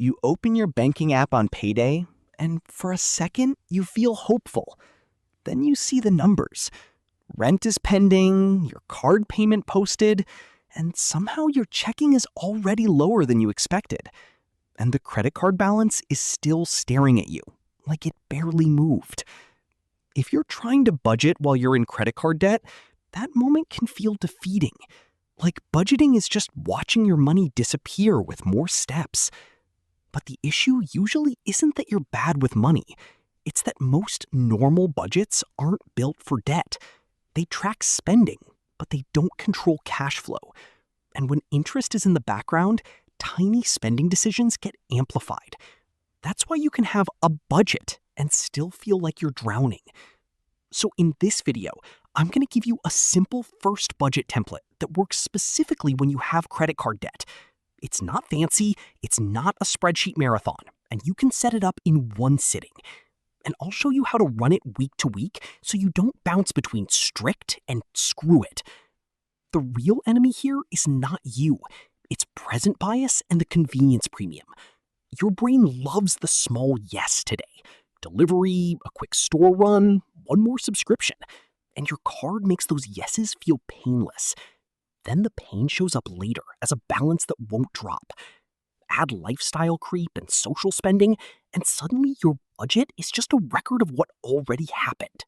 You open your banking app on payday, and for a second, you feel hopeful. Then you see the numbers. Rent is pending, your card payment posted, and somehow your checking is already lower than you expected. And the credit card balance is still staring at you, like it barely moved. If you're trying to budget while you're in credit card debt, that moment can feel defeating. Like budgeting is just watching your money disappear with more steps. But the issue usually isn't that you're bad with money. It's that most normal budgets aren't built for debt. They track spending, but they don't control cash flow. And when interest is in the background, tiny spending decisions get amplified. That's why you can have a budget and still feel like you're drowning. So in this video, I'm going to give you a simple first budget template that works specifically when you have credit card debt. It's not fancy, it's not a spreadsheet marathon, and you can set it up in one sitting. And I'll show you how to run it week to week so you don't bounce between strict and screw it. The real enemy here is not you. It's present bias and the convenience premium. Your brain loves the small yes today. Delivery, a quick store run, one more subscription. And your card makes those yeses feel painless. Then the pain shows up later as a balance that won't drop. Add lifestyle creep and social spending, and suddenly your budget is just a record of what already happened.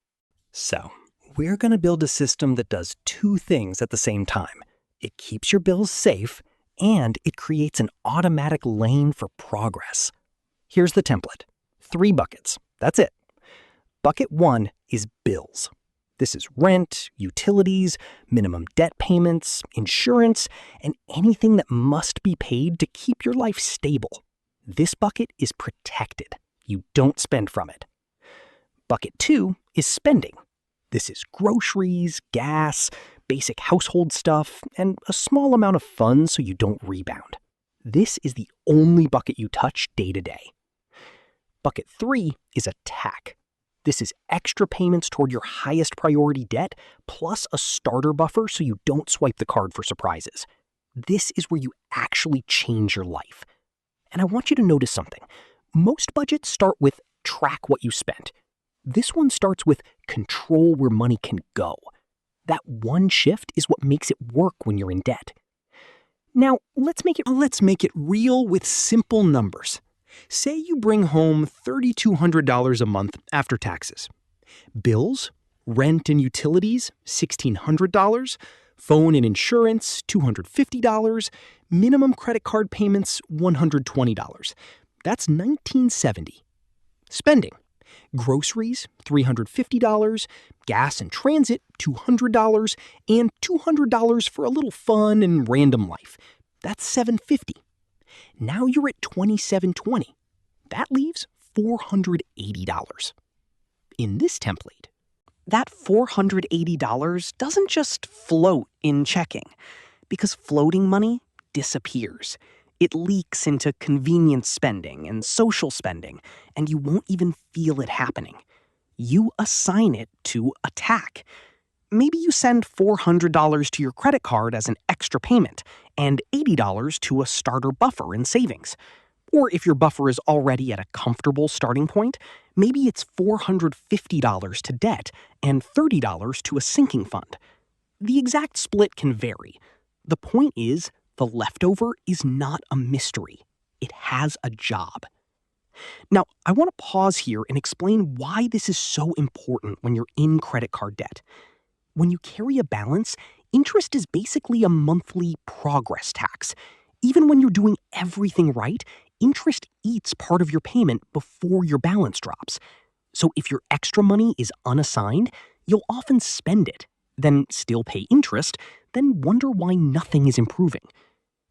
So, we're going to build a system that does two things at the same time. It keeps your bills safe, and it creates an automatic lane for progress. Here's the template. 3 buckets. That's it. Bucket 1 is bills. This is rent, utilities, minimum debt payments, insurance, and anything that must be paid to keep your life stable. This bucket is protected. You don't spend from it. Bucket 2 is spending. This is groceries, gas, basic household stuff, and a small amount of fun so you don't rebound. This is the only bucket you touch day to day. Bucket 3 is attack. This is extra payments toward your highest priority debt, plus a starter buffer so you don't swipe the card for surprises. This is where you actually change your life. And I want you to notice something. Most budgets start with track what you spent. This one starts with control where money can go. That one shift is what makes it work when you're in debt. Now, let's make it real with simple numbers. Say you bring home $3,200 a month after taxes. Bills, rent and utilities, $1,600. Phone and insurance, $250. Minimum credit card payments, $120. That's $1,970. Spending. Groceries, $350. Gas and transit, $200. And $200 for a little fun and random life. That's $750. Now you're at $2,720. That leaves $480. In this template, that $480 doesn't just float in checking, because floating money disappears. It leaks into convenience spending and social spending, and you won't even feel it happening. You assign it to attack. Maybe you send $400 to your credit card as an extra payment and $80 to a starter buffer in savings. Or if your buffer is already at a comfortable starting point, maybe it's $450 to debt and $30 to a sinking fund. The exact split can vary. The point is, the leftover is not a mystery. It has a job. Now, I want to pause here and explain why this is so important when you're in credit card debt. When you carry a balance, interest is basically a monthly progress tax. Even when you're doing everything right, interest eats part of your payment before your balance drops. So if your extra money is unassigned, you'll often spend it, then still pay interest, then wonder why nothing is improving.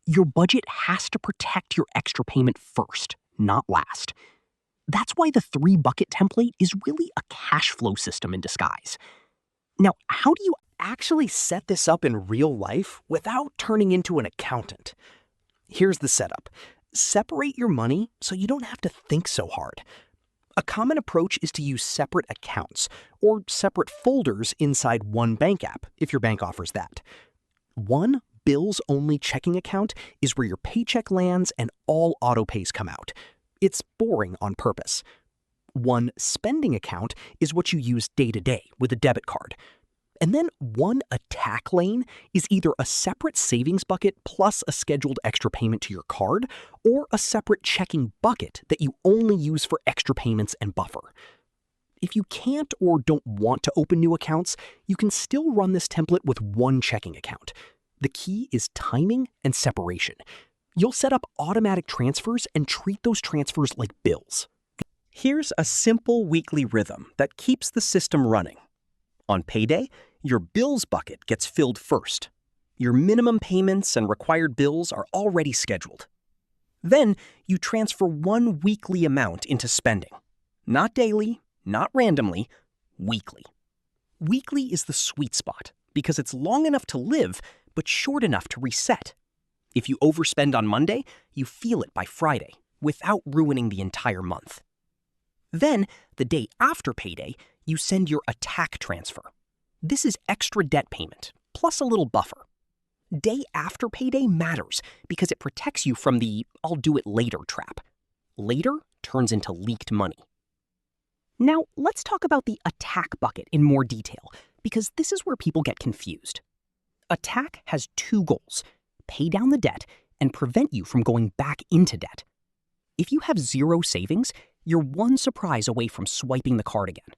Your budget has to protect your extra payment first, not last. That's why the 3-bucket template is really a cash flow system in disguise. Now, how do you actually set this up in real life without turning into an accountant? Here's the setup. Separate your money so you don't have to think so hard. A common approach is to use separate accounts or separate folders inside one bank app, if your bank offers that. One bills-only checking account is where your paycheck lands and all auto-pays come out. It's boring on purpose. One spending account is what you use day to day with a debit card. And then one attack lane is either a separate savings bucket plus a scheduled extra payment to your card, or a separate checking bucket that you only use for extra payments and buffer. If you can't or don't want to open new accounts, you can still run this template with one checking account. The key is timing and separation. You'll set up automatic transfers and treat those transfers like bills. Here's a simple weekly rhythm that keeps the system running. On payday, your bills bucket gets filled first. Your minimum payments and required bills are already scheduled. Then you transfer one weekly amount into spending. Not daily, not randomly, weekly. Weekly is the sweet spot because it's long enough to live, but short enough to reset. If you overspend on Monday, you feel it by Friday, without ruining the entire month. Then, the day after payday, you send your attack transfer. This is extra debt payment, plus a little buffer. Day after payday matters because it protects you from the "I'll do it later" trap. Later turns into leaked money. Now, let's talk about the attack bucket in more detail, because this is where people get confused. Attack has two goals: pay down the debt and prevent you from going back into debt. If you have zero savings, you're one surprise away from swiping the card again.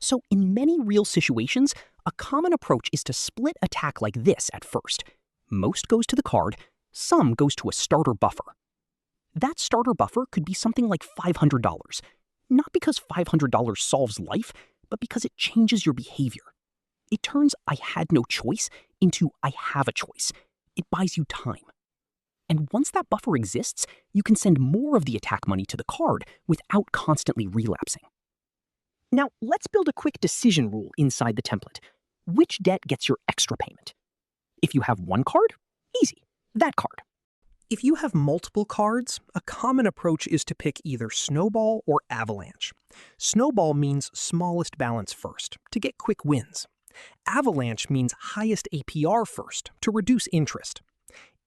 So in many real situations, a common approach is to split attack like this at first. Most goes to the card, some goes to a starter buffer. That starter buffer could be something like $500, not because $500 solves life, but because it changes your behavior. It turns "I had no choice" into "I have a choice." It buys you time. And once that buffer exists, you can send more of the attack money to the card without constantly relapsing. Now, let's build a quick decision rule inside the template. Which debt gets your extra payment? If you have one card, easy, that card. If you have multiple cards, a common approach is to pick either Snowball or Avalanche. Snowball means smallest balance first, to get quick wins. Avalanche means highest APR first, to reduce interest.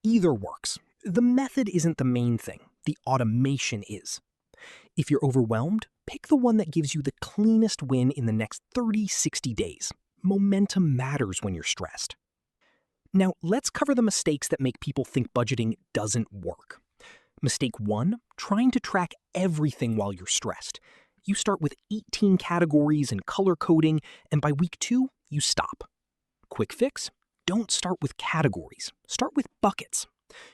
Either works. The method isn't the main thing, the automation is. If you're overwhelmed, pick the one that gives you the cleanest win in the next 30-60 days. Momentum matters when you're stressed. Now, let's cover the mistakes that make people think budgeting doesn't work. Mistake 1, trying to track everything while you're stressed. You start with 18 categories and color coding, and by week 2, you stop. Quick fix: don't start with categories, start with buckets.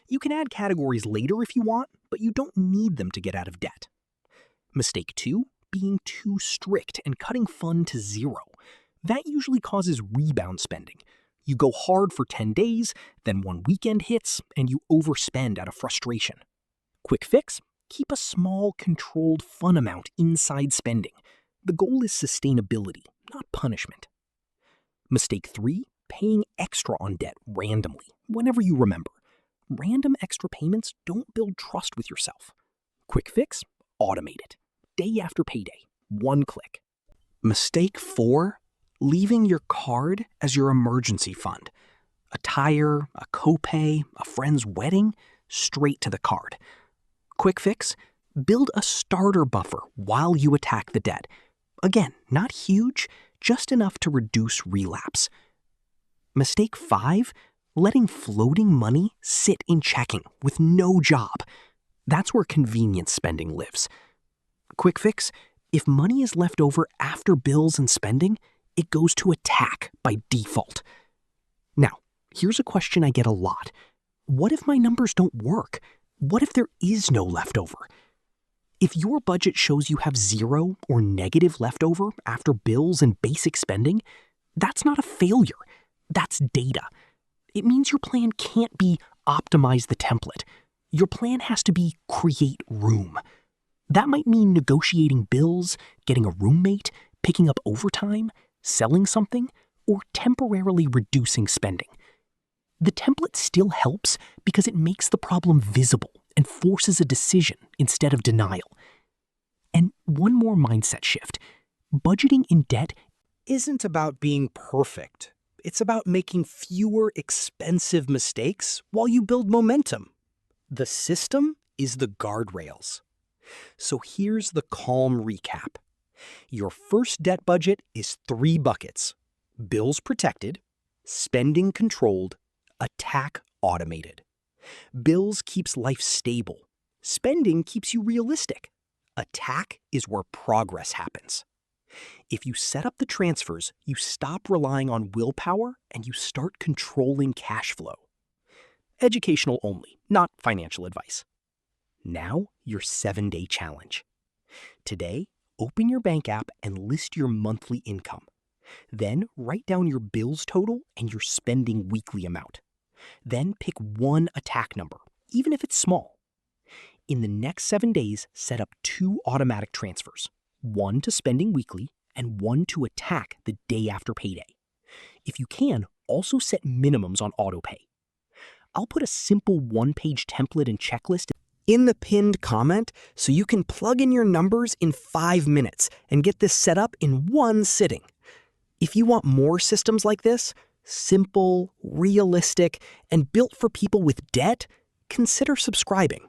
You can add categories later if you want, but you don't need them to get out of debt. Mistake 2, being too strict and cutting fun to zero. That usually causes rebound spending. You go hard for 10 days, then one weekend hits, and you overspend out of frustration. Quick fix: keep a small, controlled fun amount inside spending. The goal is sustainability, not punishment. Mistake 3, paying extra on debt randomly, whenever you remember. Random extra payments don't build trust with yourself. Quick fix: automate it. Day after payday, one click. Mistake 4, leaving your card as your emergency fund. A tire, a copay, a friend's wedding, straight to the card. Quick fix: build a starter buffer while you attack the debt. Again, not huge, just enough to reduce relapse. Mistake 5, letting floating money sit in checking with no job. That's where convenience spending lives. Quick fix: if money is left over after bills and spending, it goes to attack by default. Now, here's a question I get a lot. What if my numbers don't work? What if there is no leftover? If your budget shows you have zero or negative leftover after bills and basic spending, that's not a failure. That's data. It means your plan can't be optimize the template. Your plan has to be create room. That might mean negotiating bills, getting a roommate, picking up overtime, selling something, or temporarily reducing spending. The template still helps because it makes the problem visible and forces a decision instead of denial. And one more mindset shift. Budgeting in debt isn't about being perfect. It's about making fewer expensive mistakes while you build momentum. The system is the guardrails. So here's the calm recap. Your first debt budget is 3 buckets: bills protected, spending controlled, attack automated. Bills keeps life stable. Spending keeps you realistic. Attack is where progress happens. If you set up the transfers, you stop relying on willpower and you start controlling cash flow. Educational only, not financial advice. Now, your 7-day challenge. Today, open your bank app and list your monthly income. Then write down your bills total and your spending weekly amount. Then pick one attack number, even if it's small. In the next 7 days, set up 2 automatic transfers, one to spending weekly and one to attack the day after payday. If you can, also set minimums on autopay. I'll put a simple 1-page template and checklist in the pinned comment so you can plug in your numbers in 5 minutes and get this set up in one sitting. If you want more systems like this, simple, realistic, and built for people with debt, consider subscribing.